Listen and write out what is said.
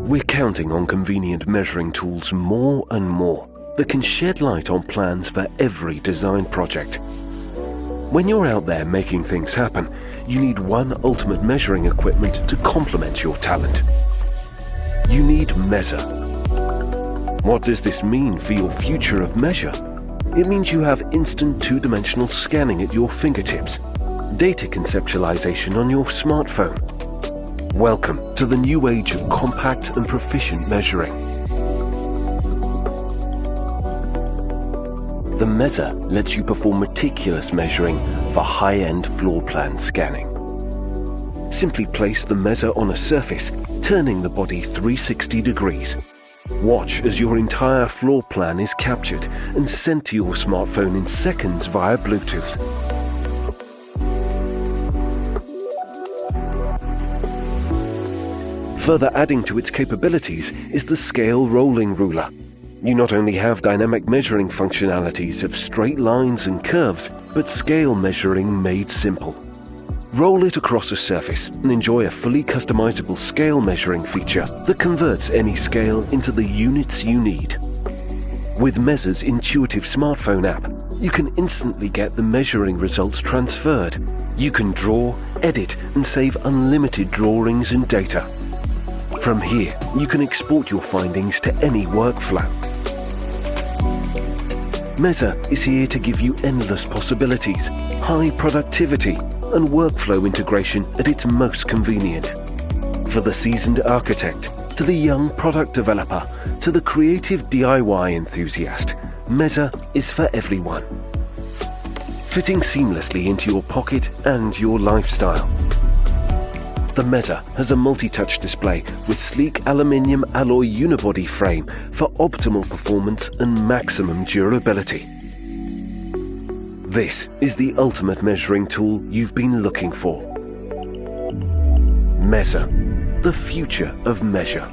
We're counting on convenient measuring tools more and more that can shed light on plans for every design project. When you're out there making things happen, you need one ultimate measuring equipment to complement your talent. You need MEAZOR. What does this mean for your future of measure? It means you have instant two-dimensional scanning at your fingertips, data conceptualization on your smartphone. Welcome to the new age of compact and proficient measuring. The MEAZOR lets you perform meticulous measuring for high-end floor plan scanning. Simply place the MEAZOR on a surface, turning the body 360 degrees. Watch as your entire floor plan is captured and sent to your smartphone in seconds via Bluetooth. Further adding to its capabilities is the scale rolling ruler. You not only have dynamic measuring functionalities of straight lines and curves, but scale measuring made simple. Roll it across a surface and enjoy a fully customizable scale measuring feature that converts any scale into the units you need. With MEAZOR's intuitive smartphone app, you can instantly get the measuring results transferred. You can draw, edit, and save unlimited drawings and data. From here, you can export your findings to any workflow. MEAZOR is here to give you endless possibilities, high productivity, and workflow integration at its most convenient. For the seasoned architect, to the young product developer, to the creative DIY enthusiast, MEAZOR is for everyone. Fitting seamlessly into your pocket and your lifestyle. The MEAZOR has a multi-touch display with sleek aluminium alloy unibody frame for optimal performance and maximum durability. This is the ultimate measuring tool you've been looking for. MEAZOR, the future of measure.